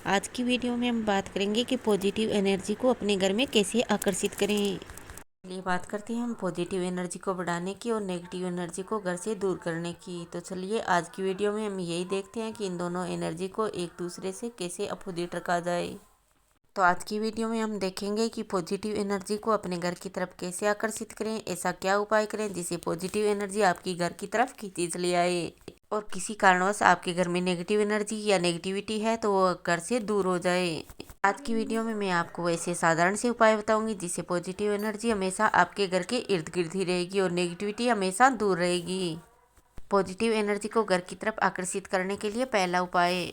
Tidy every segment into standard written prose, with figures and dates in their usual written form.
आज की वीडियो में हम बात करेंगे कि पॉजिटिव एनर्जी को अपने घर में कैसे आकर्षित करें। चलिए बात करते हैं हम पॉजिटिव एनर्जी को बढ़ाने की और नेगेटिव एनर्जी को घर से दूर करने की। तो चलिए आज की वीडियो में हम यही देखते हैं कि इन दोनों एनर्जी को एक दूसरे से कैसे अपोजिट रखा जाए। तो आज की वीडियो में हम देखेंगे कि पॉजिटिव एनर्जी को अपने घर की तरफ कैसे आकर्षित करें, ऐसा क्या उपाय करें जिससे पॉजिटिव एनर्जी आपकी घर की तरफ खींची चली आए और किसी कारणवश आपके घर में नेगेटिव एनर्जी या नेगेटिविटी है तो वो घर से दूर हो जाए। आज की वीडियो में मैं आपको ऐसे साधारण से उपाय बताऊंगी जिससे पॉजिटिव एनर्जी हमेशा आपके घर के इर्द गिर्द ही रहेगी और नेगेटिविटी हमेशा दूर रहेगी। पॉजिटिव एनर्जी को घर की तरफ आकर्षित करने के लिए पहला उपाय,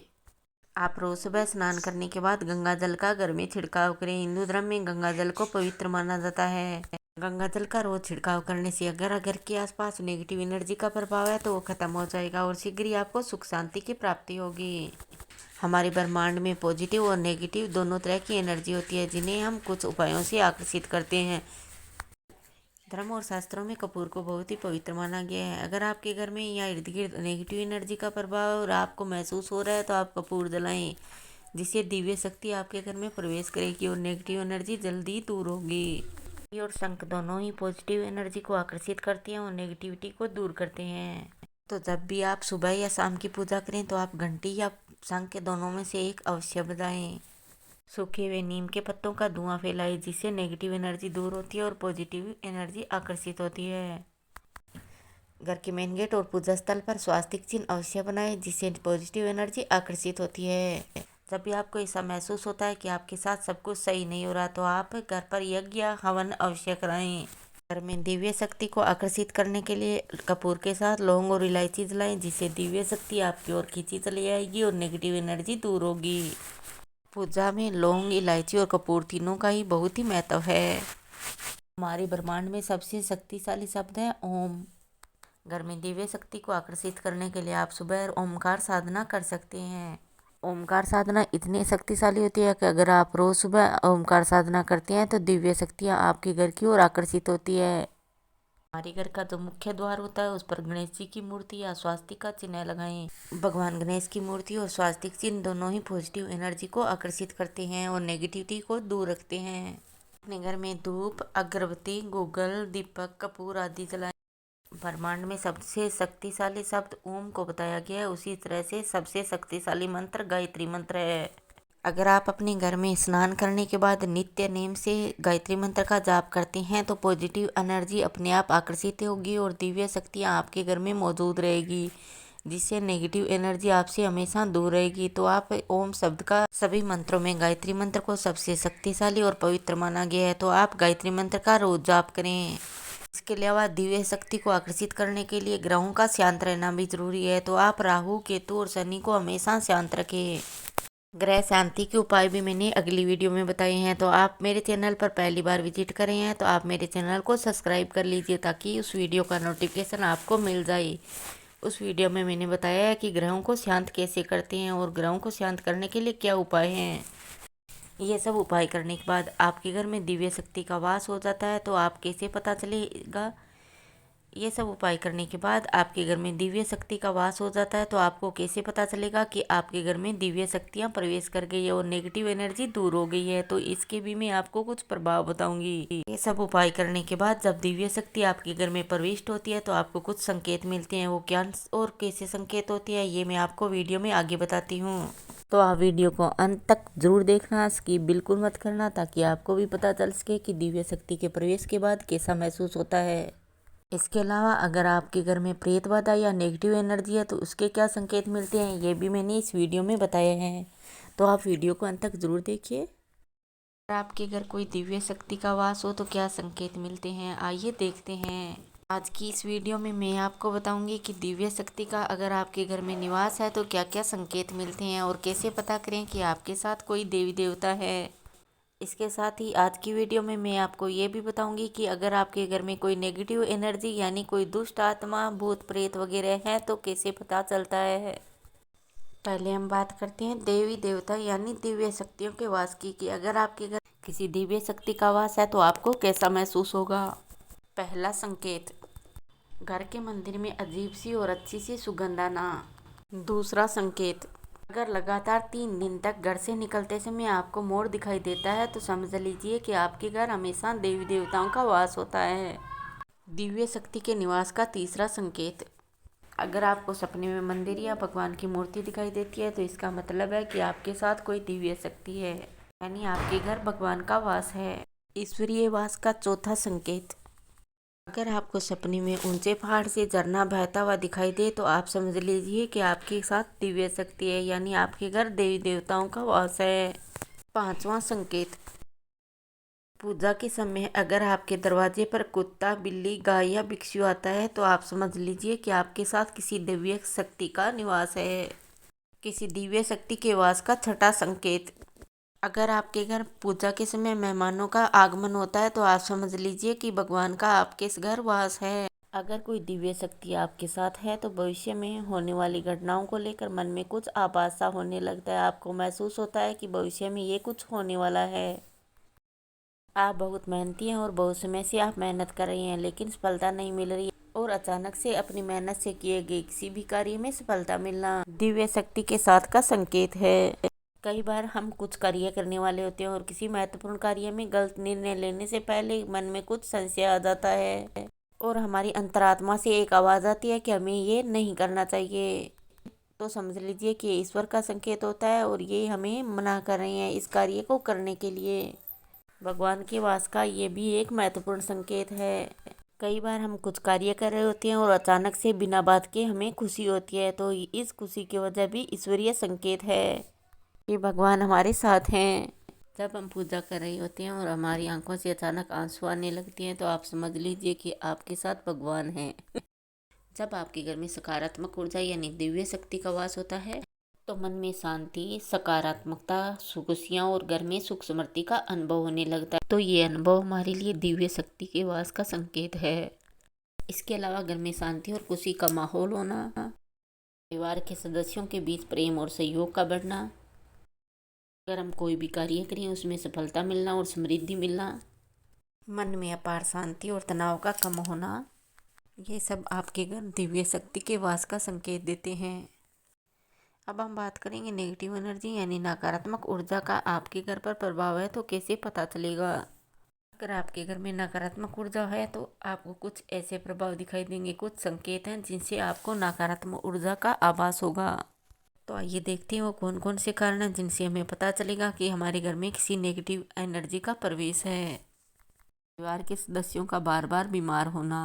आप रोज सुबह स्नान करने के बाद गंगा जल का घर में छिड़काव करें। हिंदू धर्म में गंगा जल को पवित्र माना जाता है। गंगा जल का रोज छिड़काव करने से अगर घर के आसपास नेगेटिव एनर्जी का प्रभाव है तो वो खत्म हो जाएगा और शीघ्र ही आपको सुख शांति की प्राप्ति होगी। हमारे ब्रह्मांड में पॉजिटिव और नेगेटिव दोनों तरह की एनर्जी होती है जिन्हें हम कुछ उपायों से आकर्षित करते हैं। धर्म और शास्त्रों में कपूर को बहुत ही पवित्र माना गया है। अगर आपके घर में या इर्द गिर्द नेगेटिव एनर्जी का प्रभाव और आपको महसूस हो रहा है तो आप कपूर जलाएं, जिससे दिव्य शक्ति आपके घर में प्रवेश करेगी और नेगेटिव एनर्जी जल्दी दूर होगी। और शंख दोनों ही पॉजिटिव एनर्जी को आकर्षित करते हैं और नेगेटिविटी को दूर करते हैं। तो जब भी आप सुबह या शाम की पूजा करें तो आप घंटी या शंख दोनों में से एक अवश्य बजाएं। सूखे हुए नीम के पत्तों का धुआं फैलाएं, जिससे नेगेटिव एनर्जी दूर होती है और पॉजिटिव एनर्जी आकर्षित होती है। घर के मेन गेट और पूजा स्थल पर स्वास्तिक चिन्ह अवश्य बनाएं, जिससे पॉजिटिव एनर्जी आकर्षित होती है। जब भी आपको ऐसा महसूस होता है कि आपके साथ सब कुछ सही नहीं हो रहा तो आप घर पर यज्ञ या हवन अवश्य कराएं। घर में दिव्य शक्ति को आकर्षित करने के लिए कपूर के साथ लौंग और इलायची जलाएं, जिससे दिव्य शक्ति आपकी ओर खींची चली आएगी और नेगेटिव एनर्जी दूर होगी। पूजा में लौंग, इलायची और कपूर तीनों का ही बहुत ही महत्व है। हमारे ब्रह्मांड में सबसे शक्तिशाली शब्द है ओम। घर में दिव्य शक्ति को आकर्षित करने के लिए आप सुबह ओमकार साधना कर सकते हैं। ओमकार साधना इतनी शक्तिशाली होती है कि अगर आप रोज सुबह ओमकार साधना करते हैं तो दिव्य शक्तियाँ आपके घर की ओर आकर्षित होती है। हमारे घर का जो मुख्य द्वार होता है उस पर गणेश जी की मूर्ति या स्वास्तिक का चिन्ह लगाएं। भगवान गणेश की मूर्ति और स्वास्तिक चिन्ह दोनों ही पॉजिटिव एनर्जी को आकर्षित करते हैं और नेगेटिविटी को दूर रखते हैं। अपने घर में धूप, अगरबत्ती, गूगल, दीपक, कपूर आदि जलाएं। ब्रह्मांड में सबसे शक्तिशाली शब्द ओम को बताया गया है, उसी तरह से सबसे शक्तिशाली मंत्र गायत्री मंत्र है। अगर आप अपने घर में स्नान करने के बाद नित्य नेम से गायत्री मंत्र का जाप करते हैं तो पॉजिटिव एनर्जी अपने आप आकर्षित होगी और दिव्य शक्तियाँ आपके घर में मौजूद रहेगी, जिससे नेगेटिव एनर्जी आपसे हमेशा दूर रहेगी। तो आप ओम शब्द का सभी मंत्रों में गायत्री मंत्र को सबसे शक्तिशाली और पवित्र माना गया है, तो आप गायत्री मंत्र का रोज जाप करें। इसके अलावा दिव्य शक्ति को आकर्षित करने के लिए ग्रहों का शांत रहना भी जरूरी है, तो आप राहु, केतु और शनि को हमेशा शांत रखें। ग्रह शांति के उपाय भी मैंने अगली वीडियो में बताए हैं, तो आप मेरे चैनल पर पहली बार विजिट कर रहे हैं तो आप मेरे चैनल को सब्सक्राइब कर लीजिए ताकि उस वीडियो का नोटिफिकेशन आपको मिल जाए। उस वीडियो में मैंने बताया है कि ग्रहों को शांत कैसे करते हैं और ग्रहों को शांत करने के लिए क्या उपाय हैं। ये सब उपाय करने के बाद आपके घर में दिव्य शक्ति का वास हो जाता है, तो आप कैसे पता चलेगा। ये सब उपाय करने के बाद आपके घर में दिव्य शक्ति का वास हो जाता है तो आपको कैसे पता चलेगा कि आपके घर में दिव्य शक्तियाँ प्रवेश कर गई है और नेगेटिव एनर्जी दूर हो गई है, तो इसके भी मैं आपको कुछ प्रभाव बताऊंगी। ये सब उपाय करने के बाद जब दिव्य शक्ति आपके घर में प्रविष्ट होती है तो आपको कुछ संकेत मिलते हैं। वो क्या और कैसे संकेत होती है ये मैं आपको वीडियो में आगे बताती हूँ, तो आप वीडियो को अंत तक जरूर देखना, स्किप बिल्कुल मत करना, ताकि आपको भी पता चल सके कि दिव्य शक्ति के प्रवेश के बाद कैसा महसूस होता है। इसके अलावा अगर आपके घर में प्रेत बाधा या नेगेटिव एनर्जी है तो उसके क्या संकेत मिलते हैं ये भी मैंने इस वीडियो में बताए हैं, तो आप वीडियो को अंत तक जरूर देखिए। अगर आपके घर कोई दिव्य शक्ति का वास हो तो क्या संकेत मिलते हैं, आइए देखते हैं। आज की इस वीडियो में मैं आपको बताऊंगी कि दिव्य शक्ति का अगर आपके घर में निवास है तो क्या क्या संकेत मिलते हैं और कैसे पता करें कि आपके साथ कोई देवी देवता है। इसके साथ ही आज की वीडियो में मैं आपको ये भी बताऊंगी कि अगर आपके घर में कोई नेगेटिव एनर्जी यानी कोई दुष्ट आत्मा, भूत प्रेत वगैरह है तो कैसे पता चलता है। पहले हम बात करते हैं देवी देवता यानी दिव्य शक्तियों के वास की कि अगर आपके घर किसी दिव्य शक्ति का वास है तो आपको कैसा महसूस होगा। पहला संकेत, घर के मंदिर में अजीब सी और अच्छी सी सुगंध आना। दूसरा संकेत, अगर लगातार 3 दिन तक घर से निकलते समय आपको मोर दिखाई देता है तो समझ लीजिए कि आपके घर हमेशा देवी देवताओं का वास होता है। दिव्य शक्ति के निवास का तीसरा संकेत। अगर आपको सपने में मंदिर या भगवान की मूर्ति दिखाई देती है तो इसका मतलब है कि आपके साथ कोई दिव्य शक्ति है, यानी आपके घर भगवान का वास है। ईश्वरीय वास का चौथा संकेत। अगर आपको सपने में ऊंचे पहाड़ से झरना बहता हुआ दिखाई दे तो आप समझ लीजिए कि आपके साथ दिव्य शक्ति है, यानी आपके घर देवी देवताओं का वास है। पांचवा संकेत। पूजा के समय अगर आपके दरवाजे पर कुत्ता, बिल्ली, गाय या भिक्षु आता है तो आप समझ लीजिए कि आपके साथ किसी दिव्य शक्ति का निवास है। किसी दिव्य शक्ति के वास का छठा संकेत। अगर आपके घर पूजा के समय मेहमानों का आगमन होता है तो आप समझ लीजिए कि भगवान का आपके इस घर वास है। अगर कोई दिव्य शक्ति आपके साथ है तो भविष्य में होने वाली घटनाओं को लेकर मन में कुछ आभास सा होने लगता है। आपको महसूस होता है कि भविष्य में ये कुछ होने वाला है। आप बहुत मेहनती हैं और बहुत समय से आप मेहनत कर रही हैं लेकिन सफलता नहीं मिल रही है, और अचानक से अपनी मेहनत से किए गए किसी भी कार्य में सफलता मिलना दिव्य शक्ति के साथ का संकेत है। कई बार हम कुछ कार्य करने वाले होते हैं और किसी महत्वपूर्ण कार्य में गलत निर्णय लेने से पहले मन में कुछ संशय आ जाता है और हमारी अंतरात्मा से एक आवाज़ आती है कि हमें ये नहीं करना चाहिए। तो समझ लीजिए कि ईश्वर का संकेत होता है और ये हमें मना कर रहे हैं इस कार्य को करने के लिए। भगवान के वास का ये भी एक महत्वपूर्ण संकेत है। कई बार हम कुछ कार्य कर रहे होते हैं और अचानक से बिना बात के हमें खुशी होती है, तो इस खुशी की वजह भी ईश्वरीय संकेत है कि भगवान हमारे साथ हैं। जब हम पूजा कर रहे होते हैं और हमारी आंखों से अचानक आंसू आने लगते हैं तो आप समझ लीजिए कि आपके साथ भगवान हैं। जब आपके घर में सकारात्मक ऊर्जा यानी दिव्य शक्ति का वास होता है तो मन में शांति, सकारात्मकता, खुशियाँ और घर में सुख समृद्धि का अनुभव होने लगता है। तो ये अनुभव हमारे लिए दिव्य शक्ति के वास का संकेत है। इसके अलावा घर में शांति और खुशी का माहौल होना, परिवार के सदस्यों के बीच प्रेम और सहयोग का बढ़ना, अगर हम कोई भी कार्य करें उसमें सफलता मिलना और समृद्धि मिलना, मन में अपार शांति और तनाव का कम होना, ये सब आपके घर दिव्य शक्ति के वास का संकेत देते हैं। अब हम बात करेंगे नेगेटिव एनर्जी यानी नकारात्मक ऊर्जा का आपके घर पर प्रभाव है तो कैसे पता चलेगा। अगर आपके घर में नकारात्मक ऊर्जा है तो आपको कुछ ऐसे प्रभाव दिखाई देंगे। कुछ संकेत हैं जिनसे आपको नकारात्मक ऊर्जा का आभास होगा। तो आइए देखते हैं वो कौन कौन से कारण हैं जिनसे हमें पता चलेगा कि हमारे घर में किसी नेगेटिव एनर्जी का प्रवेश है। परिवार के सदस्यों का बार बार बीमार होना।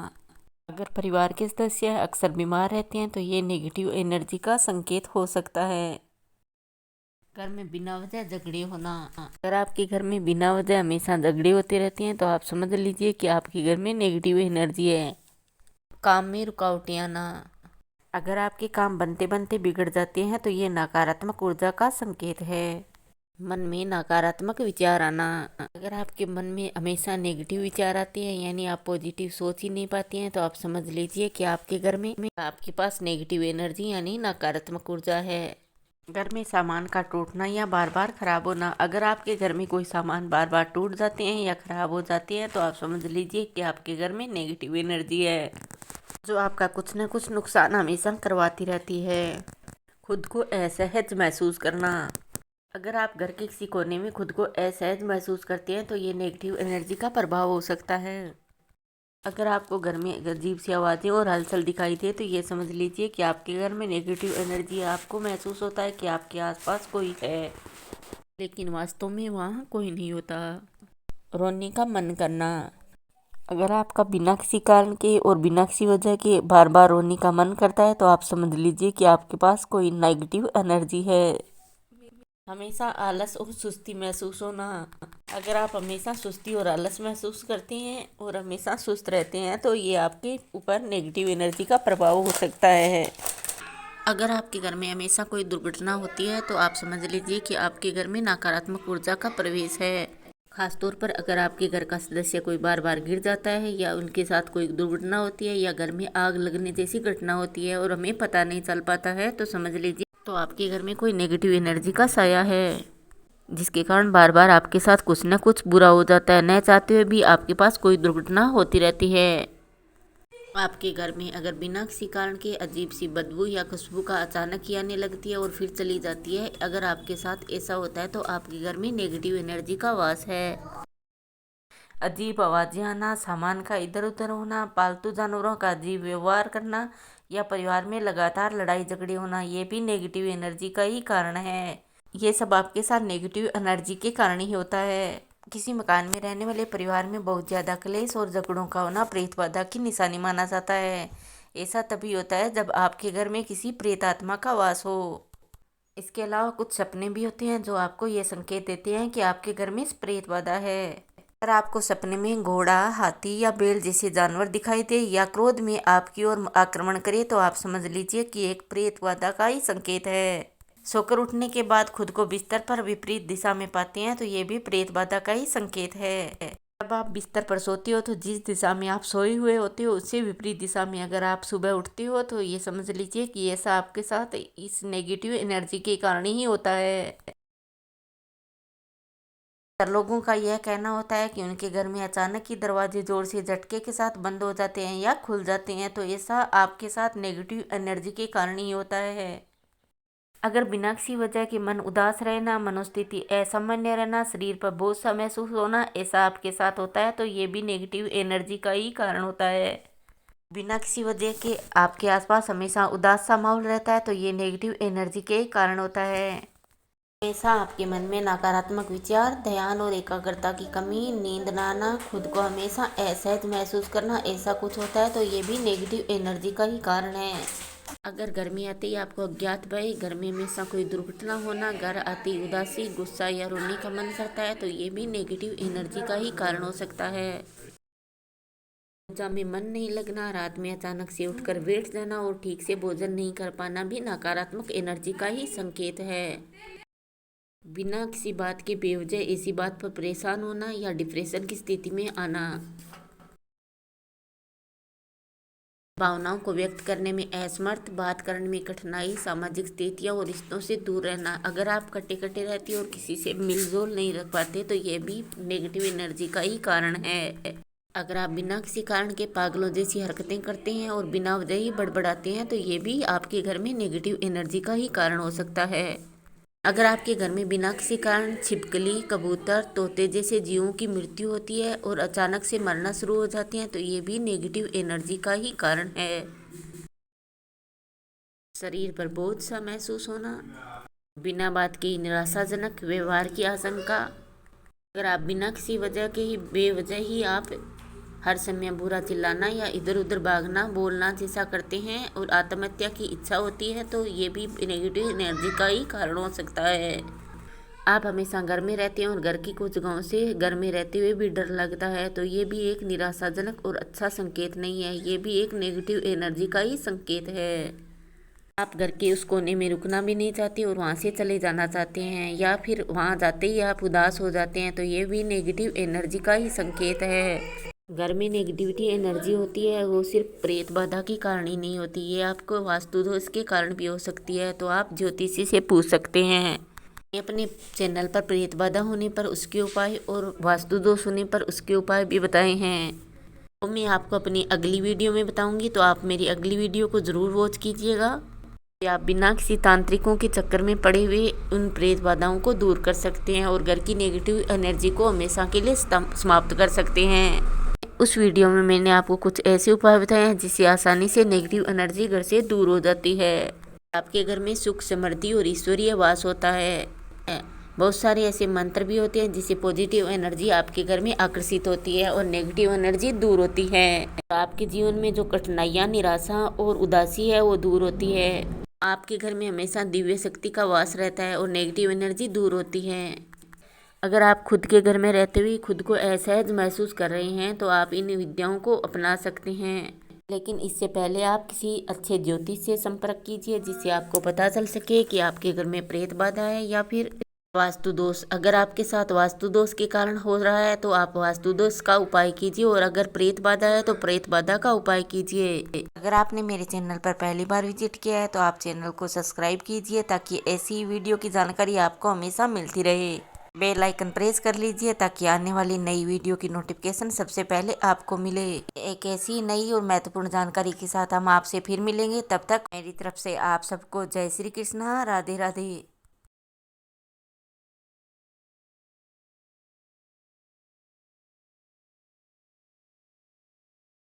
अगर परिवार के सदस्य अक्सर बीमार रहते हैं तो ये नेगेटिव एनर्जी का संकेत हो सकता है। घर में बिना वजह झगड़े होना। अगर आपके घर में बिना वजह हमेशा झगड़े होते रहते हैं तो आप समझ लीजिए कि आपके घर में नेगेटिव एनर्जी है। काम में रुकावटें आना। अगर आपके काम बनते बनते बिगड़ जाते हैं तो ये नकारात्मक ऊर्जा का संकेत है। मन में नकारात्मक विचार आना। अगर आपके मन में हमेशा नेगेटिव विचार आते हैं यानी आप पॉजिटिव सोच ही नहीं पाते हैं तो आप समझ लीजिए कि आपके घर में आपके पास नेगेटिव एनर्जी यानी नकारात्मक ऊर्जा है। घर में सामान का टूटना या बार बार खराब होना। अगर आपके घर में कोई सामान बार बार टूट जाते हैं या खराब हो जाते हैं तो आप समझ लीजिए कि आपके घर में नेगेटिव एनर्जी है जो आपका कुछ न कुछ नुकसान हमेशा करवाती रहती है। खुद को असहज महसूस करना। अगर आप घर के किसी कोने में खुद को असहज महसूस करते हैं तो ये नेगेटिव एनर्जी का प्रभाव हो सकता है। अगर आपको घर में अजीब सी आवाज़ें और हलचल दिखाई दे तो ये समझ लीजिए कि आपके घर में नेगेटिव एनर्जी है। आपको महसूस होता है कि आपके आसपास कोई है लेकिन वास्तव में वहाँ कोई नहीं होता। रोने का मन करना। अगर आपका बिना किसी कारण के और बिना किसी वजह के बार बार रोने का मन करता है तो आप समझ लीजिए कि आपके पास कोई नेगेटिव एनर्जी है। हमेशा आलस और सुस्ती महसूस होना। अगर आप हमेशा सुस्ती और आलस महसूस करते हैं और हमेशा सुस्त रहते हैं तो ये आपके ऊपर नेगेटिव एनर्जी का प्रभाव हो सकता है। अगर आपके घर में हमेशा कोई दुर्घटना होती है तो आप समझ लीजिए कि आपके घर में नकारात्मक ऊर्जा का प्रवेश है। खासतौर पर अगर आपके घर का सदस्य कोई बार बार गिर जाता है या उनके साथ कोई दुर्घटना होती है या घर में आग लगने जैसी घटना होती है और हमें पता नहीं चल पाता है तो समझ लीजिए तो आपके घर में कोई नेगेटिव एनर्जी का साया है जिसके कारण बार बार आपके साथ कुछ न कुछ बुरा हो जाता है। न चाहते हुए भी आपके पास कोई दुर्घटना होती रहती है। आपके घर में अगर बिना किसी कारण के अजीब सी बदबू या खुशबू का अचानक ही आने लगती है और फिर चली जाती है, अगर आपके साथ ऐसा होता है तो आपके घर में नेगेटिव एनर्जी का वास है। अजीब आवाजें आना, सामान का इधर उधर होना, पालतू जानवरों का अजीब व्यवहार करना या परिवार में लगातार लड़ाई झगड़े होना, ये भी नेगेटिव एनर्जी का ही कारण है। ये सब आपके साथ नेगेटिव एनर्जी के कारण ही होता है। किसी मकान में रहने वाले परिवार में बहुत ज़्यादा क्लेश और झगड़ों का होना प्रेत बाधा की निशानी माना जाता है। ऐसा तभी होता है जब आपके घर में किसी प्रेत आत्मा का वास हो। इसके अलावा कुछ सपने भी होते हैं जो आपको ये संकेत देते हैं कि आपके घर में प्रेत बाधा है। अगर आपको सपने में घोड़ा, हाथी या बैल जैसे जानवर दिखाई दे या क्रोध में आपकी ओर आक्रमण करे तो आप समझ लीजिए कि एक प्रेत बाधा का ही संकेत है। सोकर उठने के बाद खुद को बिस्तर पर विपरीत दिशा में पाते हैं तो ये भी प्रेत बाधा का ही संकेत है। जब आप बिस्तर पर सोते हो तो जिस दिशा में आप सोए हुए होते हो उससे विपरीत दिशा में अगर आप सुबह उठते हो तो ये समझ लीजिए कि ऐसा आपके साथ इस नेगेटिव एनर्जी के कारण ही होता है। लोगों का यह कहना होता है कि उनके घर में अचानक ही दरवाजे जोर से झटके के साथ बंद हो जाते हैं या खुल जाते हैं तो ऐसा आपके साथ नेगेटिव एनर्जी के कारण ही होता है। अगर बिना किसी वजह के मन उदास रहना, मनोस्थिति असामान्य रहना, शरीर पर बोझ सा महसूस होना, ऐसा आपके साथ होता है तो ये भी नेगेटिव एनर्जी का ही कारण होता है। बिना किसी वजह के आपके आसपास हमेशा उदास सा माहौल रहता है तो ये नेगेटिव एनर्जी के ही कारण होता है। हमेशा आपके मन में नकारात्मक विचार, ध्यान और एकाग्रता की कमी, नींद ना आना, खुद को हमेशा असहज महसूस करना, ऐसा कुछ होता है तो ये भी नेगेटिव एनर्जी का ही कारण है। अगर घर में आते ही आपको अज्ञात भय, घर में हमेशा कोई दुर्घटना होना, घर आते ही उदासी, गुस्सा या रोने का मन करता है तो ये भी नेगेटिव एनर्जी का ही कारण हो सकता है। पूजा में मन नहीं लगना, रात में अचानक से उठकर बैठ जाना और ठीक से भोजन नहीं कर पाना भी नकारात्मक एनर्जी का ही संकेत है। बिना किसी बात के बेवजह ऐसी बात पर परेशान होना या डिप्रेशन की स्थिति में आना, भावनाओं को व्यक्त करने में असमर्थ, बात करने में कठिनाई, सामाजिक स्थितियों और रिश्तों से दूर रहना, अगर आप कटे कटे रहते हो और किसी से मिलजोल नहीं रख पाते तो ये भी नेगेटिव एनर्जी का ही कारण है। अगर आप बिना किसी कारण के पागलों जैसी हरकतें करते हैं और बिना वजह ही बड़बड़ाते हैं तो ये भी आपके घर में नेगेटिव एनर्जी का ही कारण हो सकता है। अगर आपके घर में बिना किसी कारण छिपकली, कबूतर, तोते जैसे जीवों की मृत्यु होती है और अचानक से मरना शुरू हो जाती हैं तो ये भी नेगेटिव एनर्जी का ही कारण है। शरीर पर बोझ सा महसूस होना, बिना बात के निराशाजनक व्यवहार की आशंका, अगर आप बिना किसी वजह के ही बेवजह ही आप हर समय बुरा चिल्लाना या इधर उधर भागना, बोलना जैसा करते हैं और आत्महत्या की इच्छा होती है तो ये भी नेगेटिव एनर्जी का ही कारण हो सकता है। आप हमेशा घर में रहते हैं और घर की कुछ जगहों से घर में रहते हुए भी डर लगता है तो ये भी एक निराशाजनक और अच्छा संकेत नहीं है, ये भी एक नेगेटिव एनर्जी का ही संकेत है। आप घर के उस कोने में रुकना भी नहीं चाहते और वहाँ से चले जाना चाहते हैं या फिर वहाँ जाते ही आप उदास हो जाते हैं तो ये भी नेगेटिव एनर्जी का ही संकेत है। घर में नेगेटिविटी एनर्जी होती है वो सिर्फ प्रेत बाधा के कारण ही नहीं होती, ये आपको वास्तु दोष के कारण भी हो सकती है, तो आप ज्योतिषी से पूछ सकते हैं। अपने चैनल पर प्रेत बाधा होने पर उसके उपाय और वास्तु दोष होने पर उसके उपाय भी बताए हैं, तो मैं आपको अपनी अगली वीडियो में बताऊंगी, तो आप मेरी अगली वीडियो को ज़रूर वॉच कीजिएगा। आप बिना किसी तांत्रिकों के चक्कर में पड़े हुए उन प्रेत बाधाओं को दूर कर सकते हैं और घर की नेगेटिव एनर्जी को हमेशा के लिए समाप्त कर सकते हैं। उस वीडियो में मैंने आपको कुछ ऐसे उपाय बताए हैं जिससे आसानी से नेगेटिव एनर्जी घर से दूर हो जाती है। आपके घर में सुख, समृद्धि और ईश्वरीय वास होता है। बहुत सारे ऐसे मंत्र भी होते हैं जिससे पॉजिटिव एनर्जी आपके घर में आकर्षित होती है और नेगेटिव एनर्जी दूर होती है। आपके जीवन में जो कठिनाइयाँ, निराशा और उदासी है वो दूर होती है। आपके घर में हमेशा दिव्य शक्ति का वास रहता है और नेगेटिव एनर्जी दूर होती है। अगर आप खुद के घर में रहते हुए खुद को असहज महसूस कर रहे हैं तो आप इन विद्याओं को अपना सकते हैं, लेकिन इससे पहले आप किसी अच्छे ज्योतिष से संपर्क कीजिए जिससे आपको पता चल सके कि आपके घर में प्रेत बाधा है या फिर वास्तु दोष। अगर आपके साथ वास्तु दोष के कारण हो रहा है तो आप वास्तु दोष का उपाय कीजिए और अगर प्रेत बाधा है तो प्रेत बाधा का उपाय कीजिए। अगर आपने मेरे चैनल पर पहली बार विजिट किया है तो आप चैनल को सब्सक्राइब कीजिए ताकि ऐसी वीडियो की जानकारी आपको हमेशा मिलती रहे। बेल आइकन प्रेस कर लीजिए ताकि आने वाली नई वीडियो की नोटिफिकेशन सबसे पहले आपको मिले। एक ऐसी नई और महत्वपूर्ण जानकारी के साथ हम आपसे फिर मिलेंगे। तब तक मेरी तरफ से आप सबको जय श्री कृष्णा, राधे राधे।